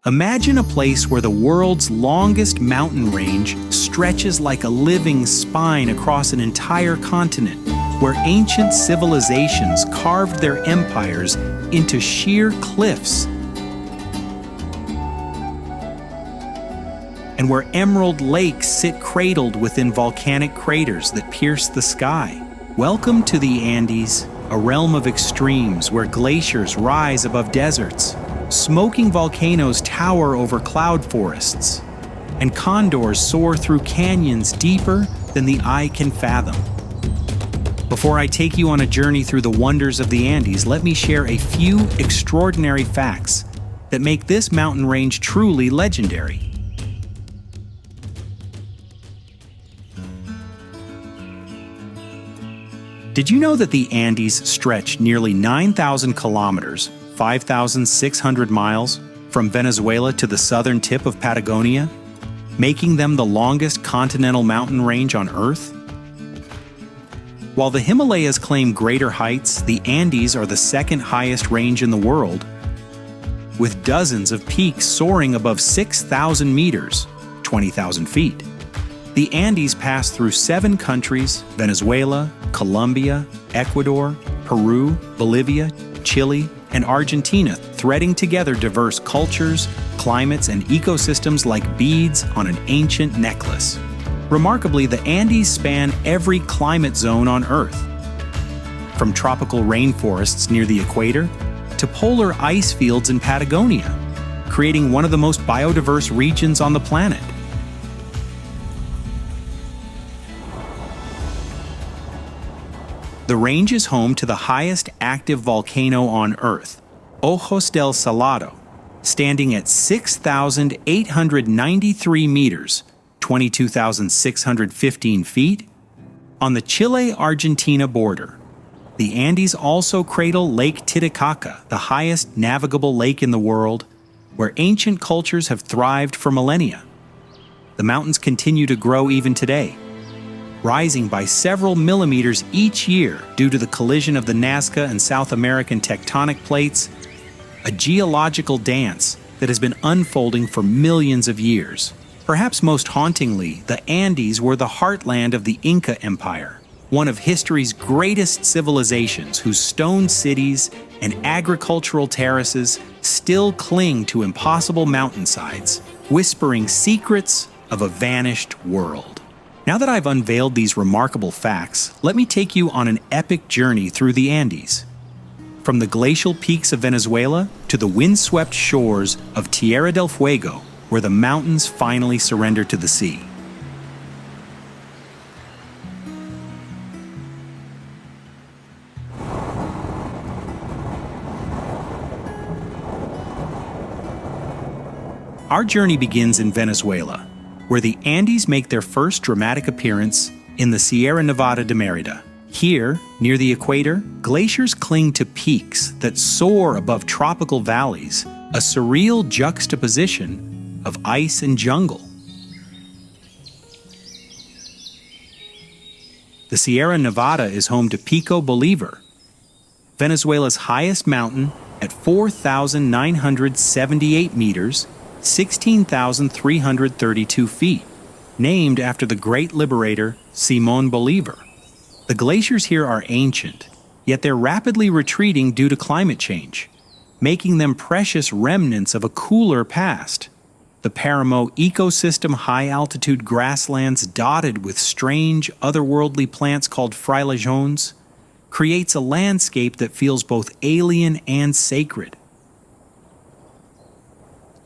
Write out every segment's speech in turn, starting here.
Imagine a place where the world's longest mountain range stretches like a living spine across an entire continent, where ancient civilizations carved their empires into sheer cliffs, and where emerald lakes sit cradled within volcanic craters that pierce the sky. Welcome to the Andes, a realm of extremes where glaciers rise above deserts, smoking volcanoes tower over cloud forests, and condors soar through canyons deeper than the eye can fathom. Before I take you on a journey through the wonders of the Andes, let me share a few extraordinary facts that make this mountain range truly legendary. Did you know that the Andes stretch nearly 9,000 kilometers, 5,600 miles, from Venezuela to the southern tip of Patagonia, making them the longest continental mountain range on Earth? While the Himalayas claim greater heights, the Andes are the second highest range in the world, with dozens of peaks soaring above 6,000 meters, 20,000 feet. The Andes pass through 7 countries: Venezuela, Colombia, Ecuador, Peru, Bolivia, Chile, and Argentina, threading together diverse cultures, climates, and ecosystems like beads on an ancient necklace. Remarkably, the Andes span every climate zone on Earth, from tropical rainforests near the equator to polar ice fields in Patagonia, creating one of the most biodiverse regions on the planet. The range is home to the highest active volcano on Earth, Ojos del Salado, standing at 6,893 meters, 22,615 feet, on the Chile-Argentina border. The Andes also cradle Lake Titicaca, the highest navigable lake in the world, where ancient cultures have thrived for millennia. The mountains continue to grow even today, rising by several millimeters each year due to the collision of the Nazca and South American tectonic plates, a geological dance that has been unfolding for millions of years. Perhaps most hauntingly, the Andes were the heartland of the Inca Empire, one of history's greatest civilizations whose stone cities and agricultural terraces still cling to impossible mountainsides, whispering secrets of a vanished world. Now that I've unveiled these remarkable facts, let me take you on an epic journey through the Andes. From the glacial peaks of Venezuela to the windswept shores of Tierra del Fuego, where the mountains finally surrender to the sea. Our journey begins in Venezuela, where the Andes make their first dramatic appearance in the Sierra Nevada de Mérida. Here, near the equator, glaciers cling to peaks that soar above tropical valleys, a surreal juxtaposition of ice and jungle. The Sierra Nevada is home to Pico Bolívar, Venezuela's highest mountain at 4,978 meters, 16,332 feet, named after the great liberator Simón Bolívar. The glaciers here are ancient, yet they're rapidly retreating due to climate change, making them precious remnants of a cooler past. The Paramo ecosystem, high-altitude grasslands dotted with strange, otherworldly plants called frailejones, creates a landscape that feels both alien and sacred.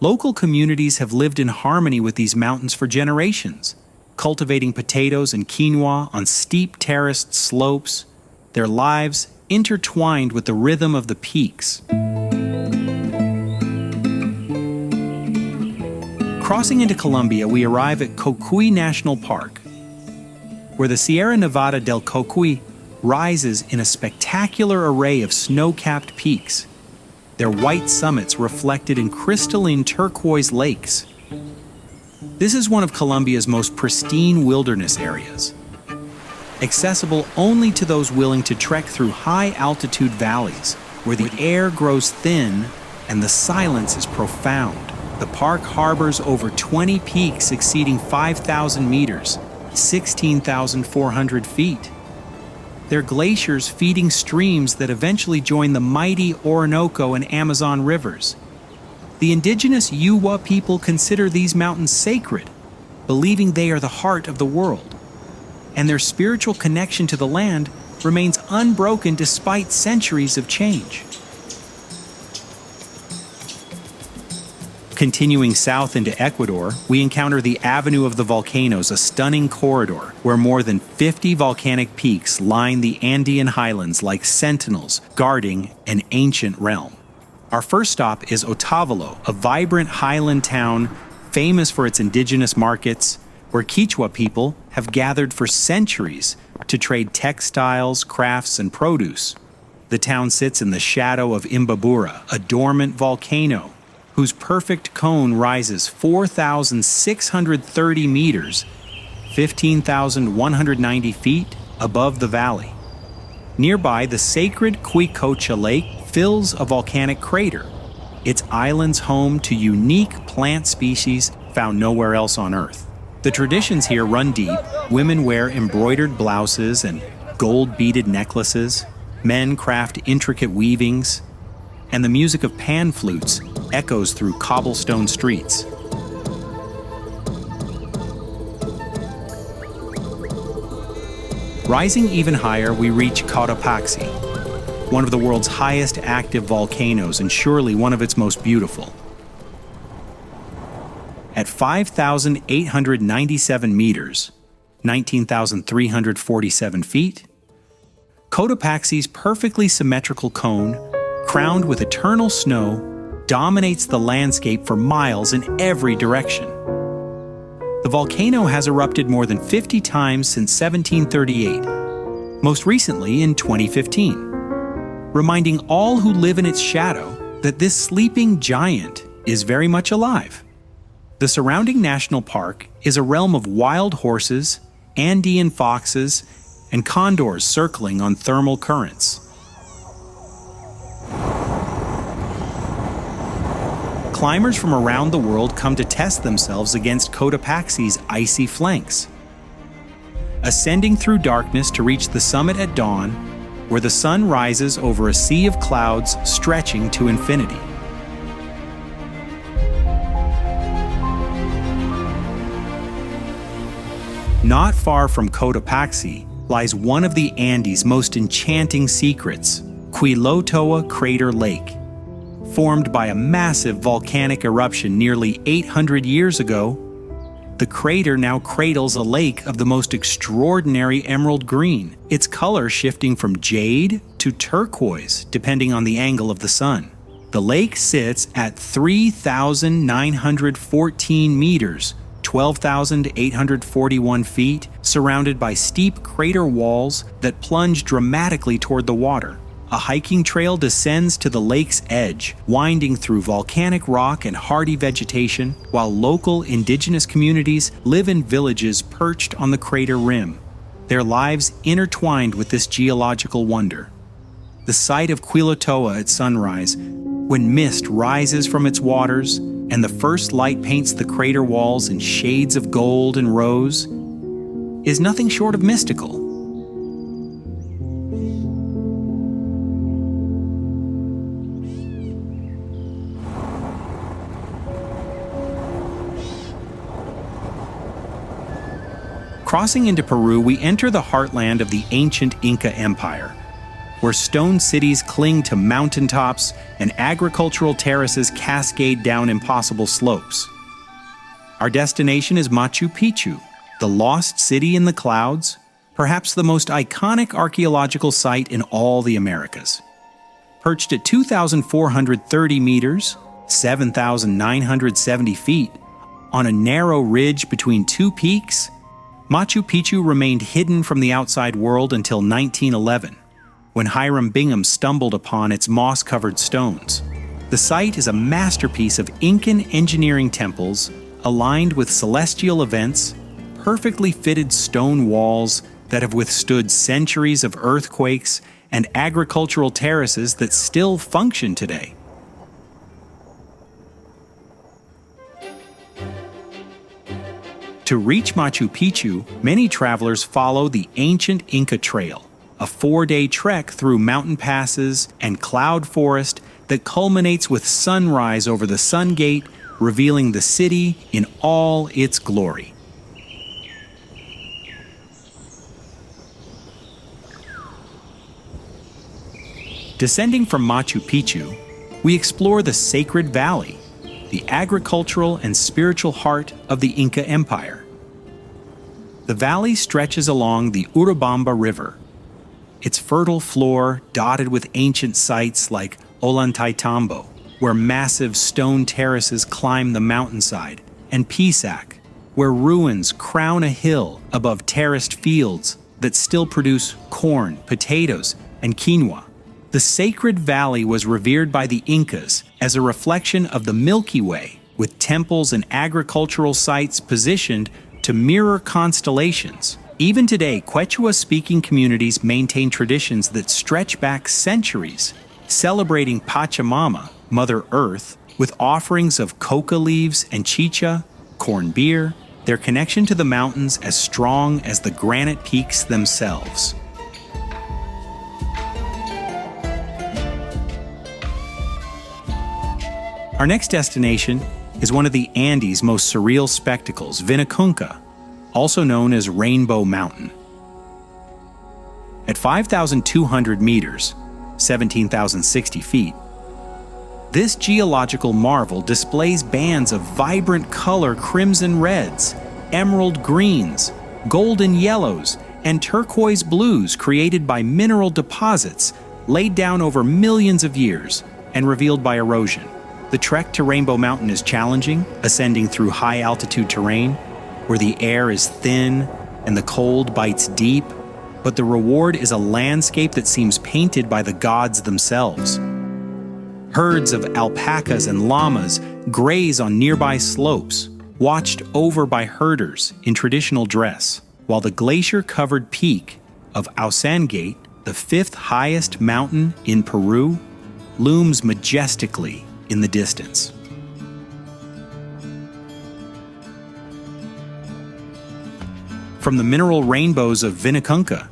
Local communities have lived in harmony with these mountains for generations, cultivating potatoes and quinoa on steep terraced slopes, their lives intertwined with the rhythm of the peaks. Crossing into Colombia, we arrive at Cocuy National Park, where the Sierra Nevada del Cocuy rises in a spectacular array of snow-capped peaks, their white summits reflected in crystalline turquoise lakes. This is one of Colombia's most pristine wilderness areas, accessible only to those willing to trek through high-altitude valleys where the air grows thin and the silence is profound. The park harbors over 20 peaks exceeding 5,000 meters, 16,400 feet. They're glaciers feeding streams that eventually join the mighty Orinoco and Amazon rivers. The indigenous Yuwa people consider these mountains sacred, believing they are the heart of the world. And their spiritual connection to the land remains unbroken despite centuries of change. Continuing south into Ecuador, we encounter the Avenue of the Volcanoes, a stunning corridor where more than 50 volcanic peaks line the Andean highlands like sentinels guarding an ancient realm. Our first stop is Otavalo, a vibrant highland town famous for its indigenous markets, where Quechua people have gathered for centuries to trade textiles, crafts, and produce. The town sits in the shadow of Imbabura, a dormant volcano whose perfect cone rises 4,630 meters, 15,190 feet above the valley. Nearby, the sacred Cuicocha Lake fills a volcanic crater, its islands home to unique plant species found nowhere else on Earth. The traditions here run deep. Women wear embroidered blouses and gold-beaded necklaces. Men craft intricate weavings. And the music of pan flutes echoes through cobblestone streets. Rising even higher, we reach Cotopaxi, one of the world's highest active volcanoes and surely one of its most beautiful. At 5,897 meters, 19,347 feet, Cotopaxi's perfectly symmetrical cone, crowned with eternal snow, dominates the landscape for miles in every direction. The volcano has erupted more than 50 times since 1738, most recently in 2015, reminding all who live in its shadow that this sleeping giant is very much alive. The surrounding national park is a realm of wild horses, Andean foxes, and condors circling on thermal currents. Climbers from around the world come to test themselves against Cotopaxi's icy flanks, ascending through darkness to reach the summit at dawn, where the sun rises over a sea of clouds stretching to infinity. Not far from Cotopaxi lies one of the Andes' most enchanting secrets, Quilotoa Crater Lake. Formed by a massive volcanic eruption nearly 800 years ago, the crater now cradles a lake of the most extraordinary emerald green, its color shifting from jade to turquoise depending on the angle of the sun. The lake sits at 3,914 meters, 12,841 feet, surrounded by steep crater walls that plunge dramatically toward the water. A hiking trail descends to the lake's edge, winding through volcanic rock and hardy vegetation, while local indigenous communities live in villages perched on the crater rim, their lives intertwined with this geological wonder. The sight of Quilotoa at sunrise, when mist rises from its waters and the first light paints the crater walls in shades of gold and rose, is nothing short of mystical. Crossing into Peru, we enter the heartland of the ancient Inca Empire, where stone cities cling to mountaintops and agricultural terraces cascade down impossible slopes. Our destination is Machu Picchu, the lost city in the clouds, perhaps the most iconic archaeological site in all the Americas. Perched at 2,430 meters, 7,970 feet, on a narrow ridge between two peaks, Machu Picchu remained hidden from the outside world until 1911, when Hiram Bingham stumbled upon its moss-covered stones. The site is a masterpiece of Incan engineering temples aligned with celestial events, perfectly fitted stone walls that have withstood centuries of earthquakes, and agricultural terraces that still function today. To reach Machu Picchu, many travelers follow the ancient Inca Trail, a 4-day trek through mountain passes and cloud forest that culminates with sunrise over the Sun Gate, revealing the city in all its glory. Descending from Machu Picchu, we explore the Sacred Valley, the agricultural and spiritual heart of the Inca Empire. The valley stretches along the Urubamba River, its fertile floor dotted with ancient sites like Ollantaytambo, where massive stone terraces climb the mountainside, and Pisac, where ruins crown a hill above terraced fields that still produce corn, potatoes, and quinoa. The Sacred Valley was revered by the Incas as a reflection of the Milky Way, with temples and agricultural sites positioned to mirror constellations. Even today, Quechua-speaking communities maintain traditions that stretch back centuries, celebrating Pachamama, Mother Earth, with offerings of coca leaves and chicha, corn beer, their connection to the mountains as strong as the granite peaks themselves. Our next destination is one of the Andes' most surreal spectacles, Vinicunca, also known as Rainbow Mountain. At 5,200 meters, 17,060 feet, this geological marvel displays bands of vibrant color crimson reds, emerald greens, golden yellows, and turquoise blues created by mineral deposits laid down over millions of years and revealed by erosion. The trek to Rainbow Mountain is challenging, ascending through high-altitude terrain, where the air is thin and the cold bites deep, but the reward is a landscape that seems painted by the gods themselves. Herds of alpacas and llamas graze on nearby slopes, watched over by herders in traditional dress, while the glacier-covered peak of Ausangate, the 5th highest mountain in Peru, looms majestically in the distance. From the mineral rainbows of Vinicunca,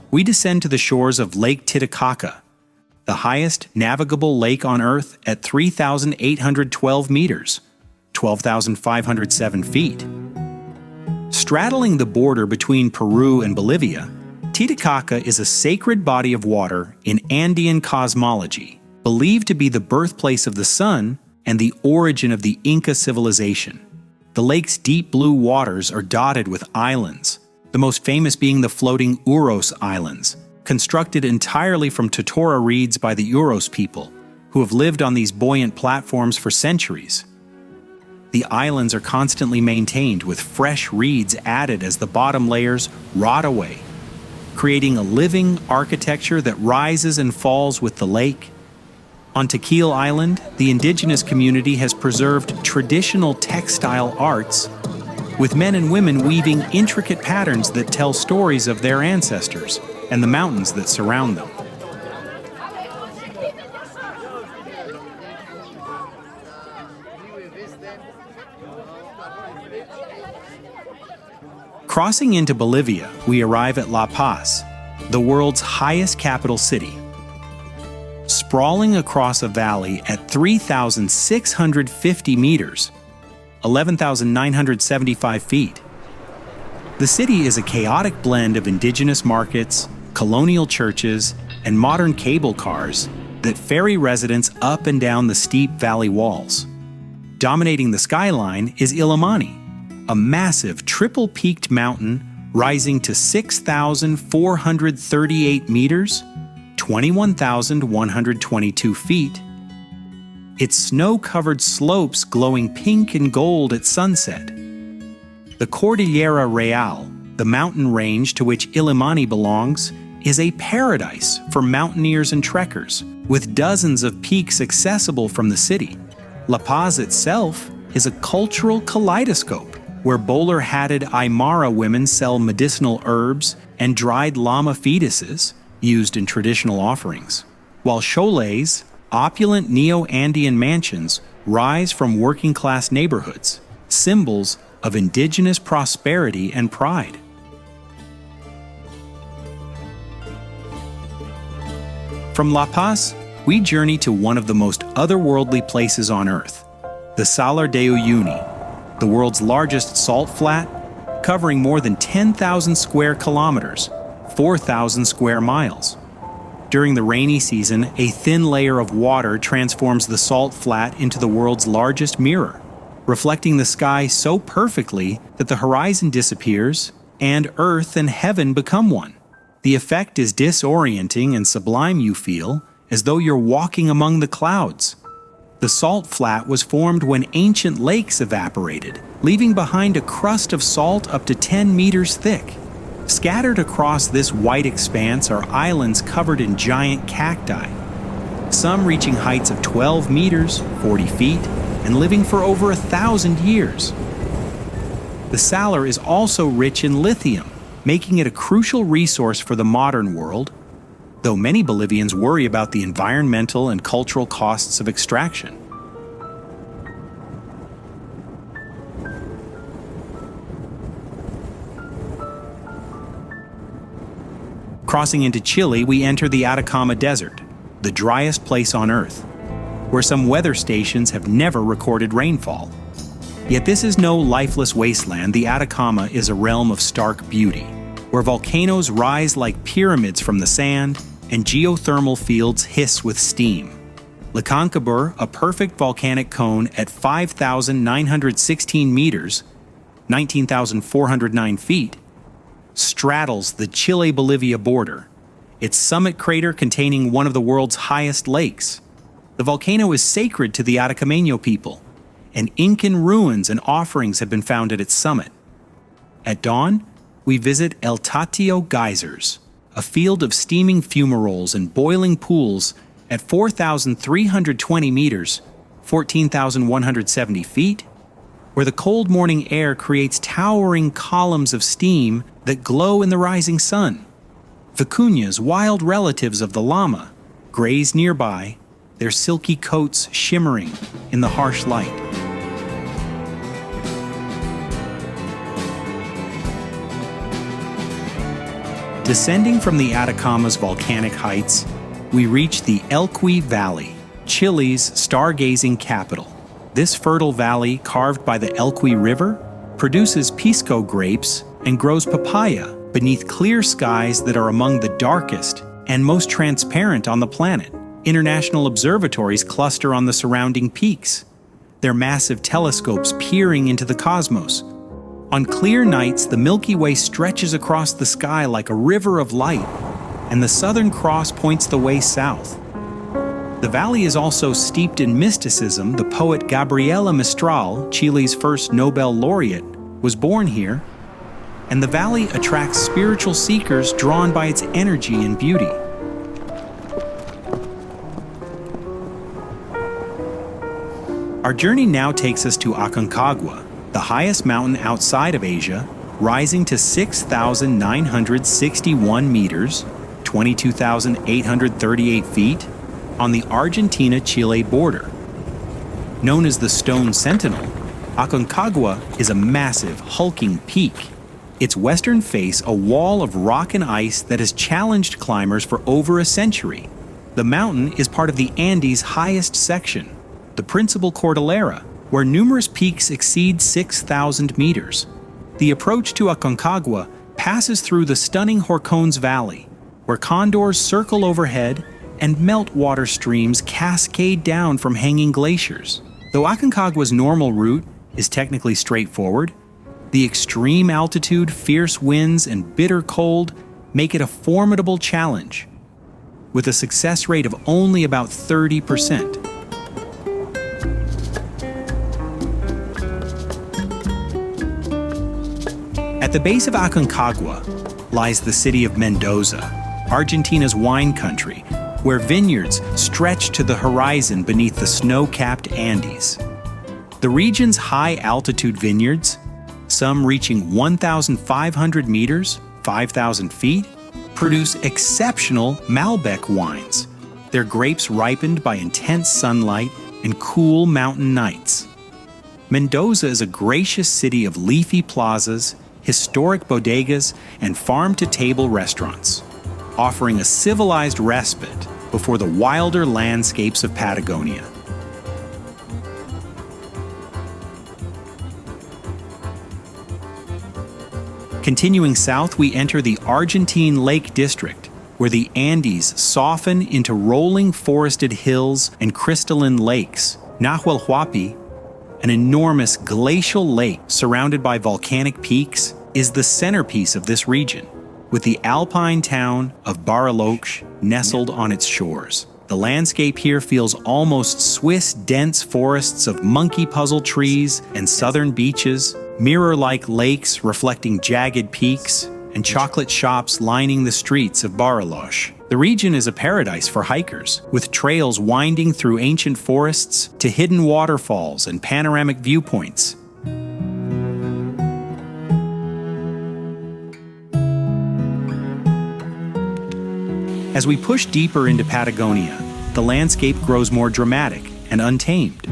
we descend to the shores of Lake Titicaca, the highest navigable lake on Earth at 3,812 meters, 12,507 feet. Straddling the border between Peru and Bolivia, Titicaca is a sacred body of water in Andean cosmology, believed to be the birthplace of the sun and the origin of the Inca civilization. The lake's deep blue waters are dotted with islands, the most famous being the floating Uros Islands, constructed entirely from totora reeds by the Uros people, who have lived on these buoyant platforms for centuries. The islands are constantly maintained with fresh reeds added as the bottom layers rot away, creating a living architecture that rises and falls with the lake. On Tequil Island, the indigenous community has preserved traditional textile arts, with men and women weaving intricate patterns that tell stories of their ancestors and the mountains that surround them. Crossing into Bolivia, we arrive at La Paz, the world's highest capital city. Sprawling across a valley at 3,650 meters, 11,975 feet. The city is a chaotic blend of indigenous markets, colonial churches, and modern cable cars that ferry residents up and down the steep valley walls. Dominating the skyline is Illimani, a massive triple-peaked mountain rising to 6,438 meters, 21,122 feet. Its snow-covered slopes glowing pink and gold at sunset. The Cordillera Real, the mountain range to which Illimani belongs, is a paradise for mountaineers and trekkers, with dozens of peaks accessible from the city. La Paz itself is a cultural kaleidoscope, where bowler-hatted Aymara women sell medicinal herbs and dried llama fetuses, used in traditional offerings, while cholets, opulent neo-Andean mansions, rise from working-class neighborhoods, symbols of indigenous prosperity and pride. From La Paz, we journey to one of the most otherworldly places on Earth, the Salar de Uyuni, the world's largest salt flat, covering more than 10,000 square kilometers, 4,000 square miles. During the rainy season, a thin layer of water transforms the salt flat into the world's largest mirror, reflecting the sky so perfectly that the horizon disappears and Earth and heaven become one. The effect is disorienting and sublime. You feel as though you're walking among the clouds. The salt flat was formed when ancient lakes evaporated, leaving behind a crust of salt up to 10 meters thick. Scattered across this white expanse are islands covered in giant cacti, some reaching heights of 12 meters, 40 feet, and living for over 1,000 years. The Salar is also rich in lithium, making it a crucial resource for the modern world, though many Bolivians worry about the environmental and cultural costs of extraction. Crossing into Chile, we enter the Atacama Desert, the driest place on Earth, where some weather stations have never recorded rainfall. Yet this is no lifeless wasteland. The Atacama is a realm of stark beauty, where volcanoes rise like pyramids from the sand and geothermal fields hiss with steam. Lecancabur, a perfect volcanic cone at 5,916 meters, 19,409 feet, straddles the Chile-Bolivia border, its summit crater containing one of the world's highest lakes. The volcano is sacred to the Atacameño people, and Incan ruins and offerings have been found at its summit. At dawn, we visit El Tatio Geysers, a field of steaming fumaroles and boiling pools at 4,320 meters, 14,170 feet, where the cold morning air creates towering columns of steam that glow in the rising sun. Vicuñas, wild relatives of the llama, graze nearby, their silky coats shimmering in the harsh light. Descending from the Atacama's volcanic heights, we reach the Elqui Valley, Chile's stargazing capital. This fertile valley, carved by the Elqui River, produces pisco grapes and grows papaya beneath clear skies that are among the darkest and most transparent on the planet. International observatories cluster on the surrounding peaks, their massive telescopes peering into the cosmos. On clear nights, the Milky Way stretches across the sky like a river of light, and the Southern Cross points the way south. The valley is also steeped in mysticism. The poet Gabriela Mistral, Chile's first Nobel laureate, was born here, and the valley attracts spiritual seekers drawn by its energy and beauty. Our journey now takes us to Aconcagua, the highest mountain outside of Asia, rising to 6,961 meters, 22,838 feet, on the Argentina-Chile border. Known as the Stone Sentinel, Aconcagua is a massive, hulking peak. Its western face a wall of rock and ice that has challenged climbers for over a century. The mountain is part of the Andes' highest section, the principal Cordillera, where numerous peaks exceed 6,000 meters. The approach to Aconcagua passes through the stunning Horcones Valley, where condors circle overhead and meltwater streams cascade down from hanging glaciers. Though Aconcagua's normal route is technically straightforward, the extreme altitude, fierce winds, and bitter cold make it a formidable challenge, with a success rate of only about 30%. At the base of Aconcagua lies the city of Mendoza, Argentina's wine country, where vineyards stretch to the horizon beneath the snow-capped Andes. The region's high-altitude vineyards, some reaching 1,500 meters, 5,000 feet, produce exceptional Malbec wines, their grapes ripened by intense sunlight and cool mountain nights. Mendoza is a gracious city of leafy plazas, historic bodegas, and farm-to-table restaurants, offering a civilized respite before the wilder landscapes of Patagonia. Continuing south, we enter the Argentine Lake District, where the Andes soften into rolling forested hills and crystalline lakes. Nahuel Huapi, an enormous glacial lake surrounded by volcanic peaks, is the centerpiece of this region, with the alpine town of Bariloche nestled on its shores. The landscape here feels almost Swiss dense forests of monkey puzzle trees and southern beaches, mirror-like lakes reflecting jagged peaks, and chocolate shops lining the streets of Bariloche. The region is a paradise for hikers, with trails winding through ancient forests to hidden waterfalls and panoramic viewpoints. As we push deeper into Patagonia, the landscape grows more dramatic and untamed.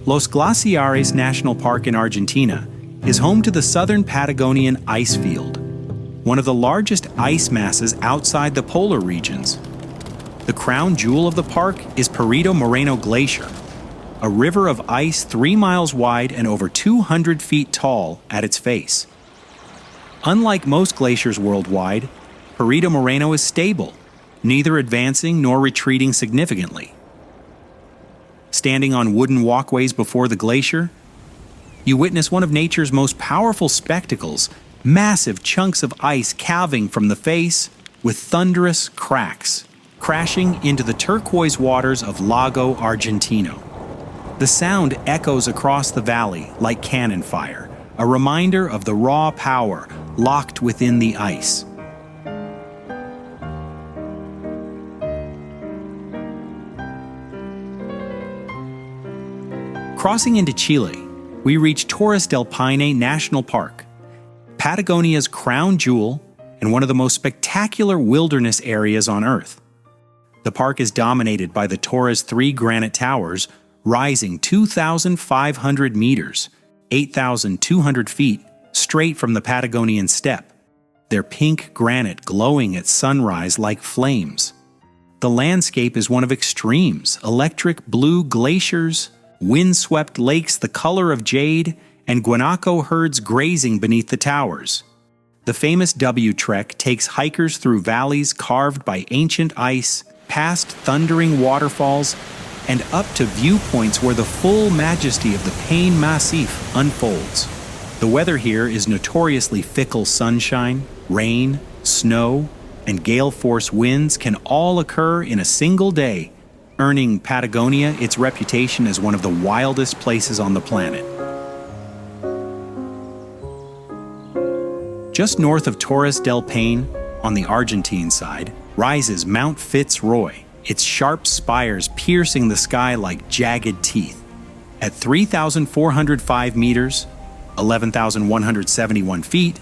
Los Glaciares National Park in Argentina is home to the southern Patagonian ice field, one of the largest ice masses outside the polar regions. The crown jewel of the park is Perito Moreno Glacier, a river of ice 3 miles wide and over 200 feet tall at its face. Unlike most glaciers worldwide, Perito Moreno is stable, neither advancing nor retreating significantly. Standing on wooden walkways before the glacier, you witness one of nature's most powerful spectacles, massive chunks of ice calving from the face with thunderous cracks, crashing into the turquoise waters of Lago Argentino. The sound echoes across the valley like cannon fire, a reminder of the raw power locked within the ice. Crossing into Chile, we reach Torres del Paine National Park, Patagonia's crown jewel and one of the most spectacular wilderness areas on Earth. The park is dominated by the Torres 3 granite towers, rising 2,500 meters, 8,200 feet, straight from the Patagonian steppe, their pink granite glowing at sunrise like flames. The landscape is one of extremes: electric blue glaciers, wind-swept lakes the color of jade, and guanaco herds grazing beneath the towers. The famous W Trek takes hikers through valleys carved by ancient ice, past thundering waterfalls, and up to viewpoints where the full majesty of the Paine Massif unfolds. The weather here is notoriously fickle. Sunshine, rain, snow, and gale-force winds can all occur in a single day, earning Patagonia its reputation as one of the wildest places on the planet. Just north of Torres del Paine, on the Argentine side, rises Mount Fitzroy, its sharp spires piercing the sky like jagged teeth. At 3,405 meters, 11,171 feet,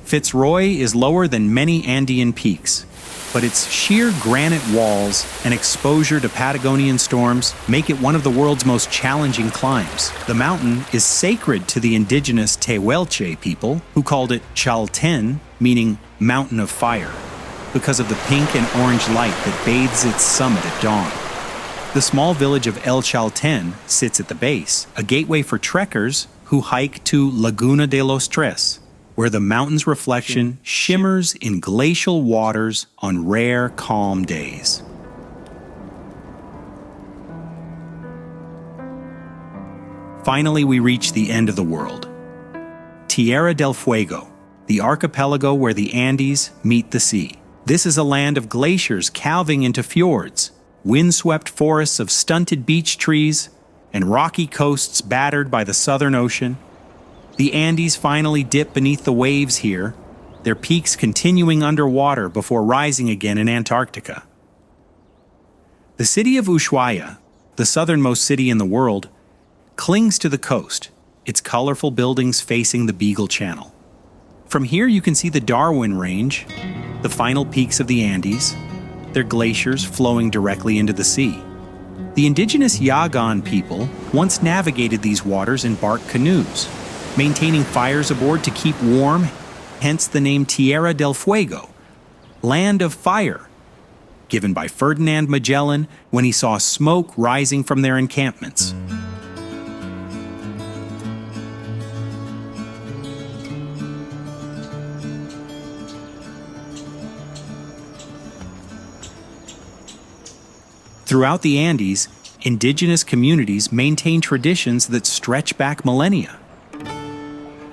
Fitzroy is lower than many Andean peaks, but its sheer granite walls and exposure to Patagonian storms make it one of the world's most challenging climbs. The mountain is sacred to the indigenous Tehuelche people, who called it Chalten, meaning mountain of fire, because of the pink and orange light that bathes its summit at dawn. The small village of El Chalten sits at the base, a gateway for trekkers who hike to Laguna de los Tres, where the mountain's reflection shimmers in glacial waters on rare, calm days. Finally, we reach the end of the world. Tierra del Fuego, the archipelago where the Andes meet the sea. This is a land of glaciers calving into fjords, windswept forests of stunted beech trees, and rocky coasts battered by the Southern Ocean. The Andes finally dip beneath the waves here, their peaks continuing underwater before rising again in Antarctica. The city of Ushuaia, the southernmost city in the world, clings to the coast, its colorful buildings facing the Beagle Channel. From here you can see the Darwin Range, the final peaks of the Andes, their glaciers flowing directly into the sea. The indigenous Yagan people once navigated these waters in bark canoes, maintaining fires aboard to keep warm, hence the name Tierra del Fuego, Land of Fire, given by Ferdinand Magellan when he saw smoke rising from their encampments. Throughout the Andes, indigenous communities maintain traditions that stretch back millennia.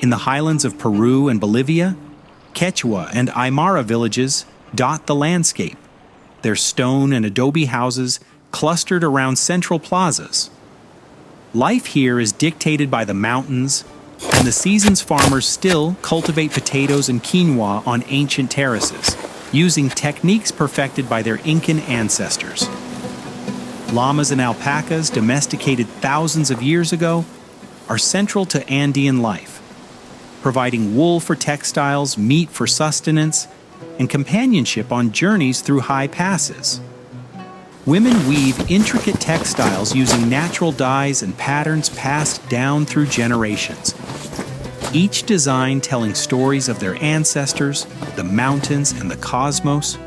In the highlands of Peru and Bolivia, Quechua and Aymara villages dot the landscape, their stone and adobe houses clustered around central plazas. Life here is dictated by the mountains, and the season's farmers still cultivate potatoes and quinoa on ancient terraces, using techniques perfected by their Incan ancestors. Llamas and alpacas, domesticated thousands of years ago, are central to Andean life, providing wool for textiles, meat for sustenance, and companionship on journeys through high passes. Women weave intricate textiles using natural dyes and patterns passed down through generations, each design telling stories of their ancestors, the mountains, and the cosmos.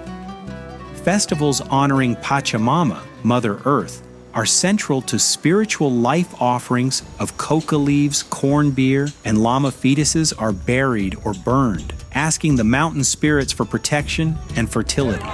Festivals honoring Pachamama, Mother Earth, are central to spiritual life offerings of coca leaves, corn beer, and llama fetuses are buried or burned, asking the mountain spirits for protection and fertility.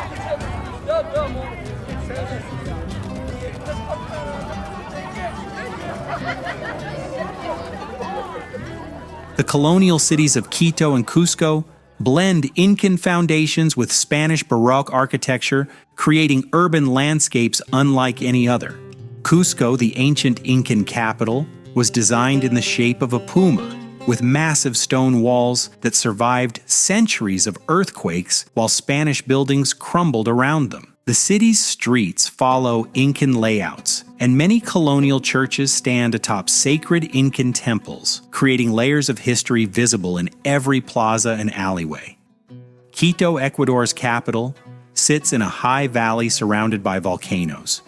The colonial cities of Quito and Cusco blend Incan foundations with Spanish Baroque architecture, creating urban landscapes unlike any other. Cusco, the ancient Incan capital, was designed in the shape of a puma, with massive stone walls that survived centuries of earthquakes while Spanish buildings crumbled around them. The city's streets follow Incan layouts, and many colonial churches stand atop sacred Incan temples, creating layers of history visible in every plaza and alleyway. Quito, Ecuador's capital, sits in a high valley surrounded by volcanoes.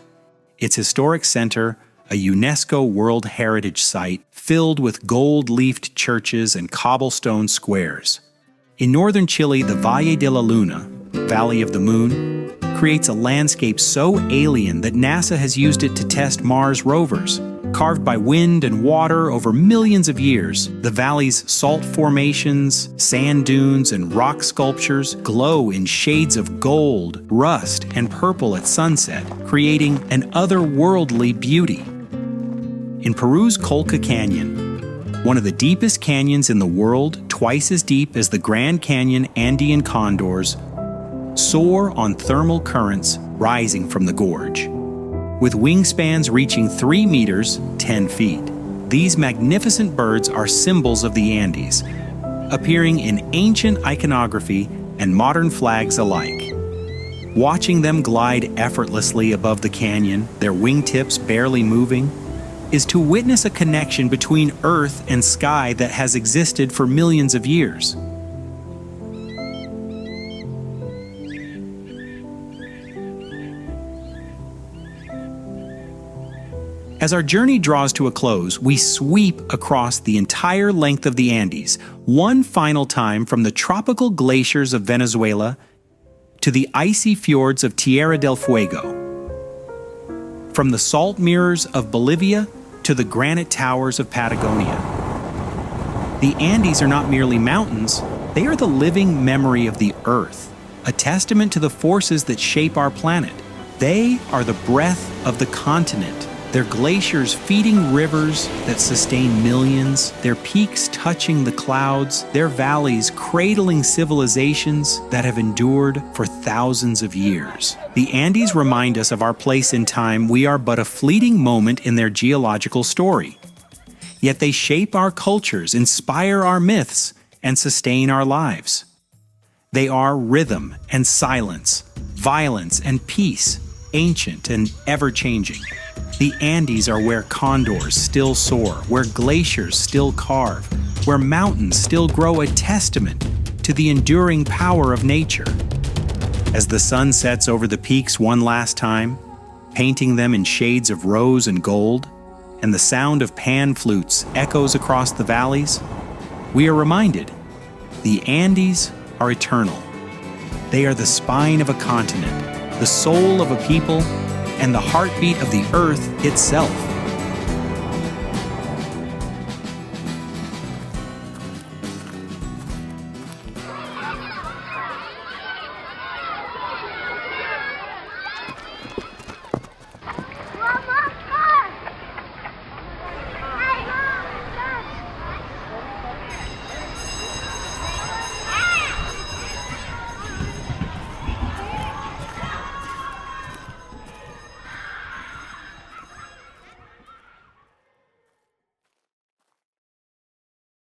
Its historic center, a UNESCO World Heritage Site filled with gold-leafed churches and cobblestone squares. In northern Chile, the Valle de la Luna, Valley of the Moon, creates a landscape so alien that NASA has used it to test Mars rovers. Carved by wind and water over millions of years, the valley's salt formations, sand dunes, and rock sculptures glow in shades of gold, rust, and purple at sunset, creating an otherworldly beauty. In Peru's Colca Canyon, one of the deepest canyons in the world, twice as deep as the Grand Canyon Andean condors, soar on thermal currents rising from the gorge. With wingspans reaching 3 meters, 10 feet, these magnificent birds are symbols of the Andes, appearing in ancient iconography and modern flags alike. Watching them glide effortlessly above the canyon, their wingtips barely moving, is to witness a connection between earth and sky that has existed for millions of years. As our journey draws to a close, we sweep across the entire length of the Andes, one final time from the tropical glaciers of Venezuela to the icy fjords of Tierra del Fuego, from the salt mirrors of Bolivia to the granite towers of Patagonia. The Andes are not merely mountains, they are the living memory of the Earth, a testament to the forces that shape our planet. They are the breath of the continent, their glaciers feeding rivers that sustain millions, their peaks touching the clouds, their valleys cradling civilizations that have endured for thousands of years. The Andes remind us of our place in time. We are but a fleeting moment in their geological story. Yet they shape our cultures, inspire our myths, and sustain our lives. They are rhythm and silence, violence and peace, ancient and ever-changing. The Andes are where condors still soar, where glaciers still carve, where mountains still grow, a testament to the enduring power of nature. As the sun sets over the peaks one last time, painting them in shades of rose and gold, and the sound of pan flutes echoes across the valleys, we are reminded the Andes are eternal. They are the spine of a continent, the soul of a people, and the heartbeat of the earth itself.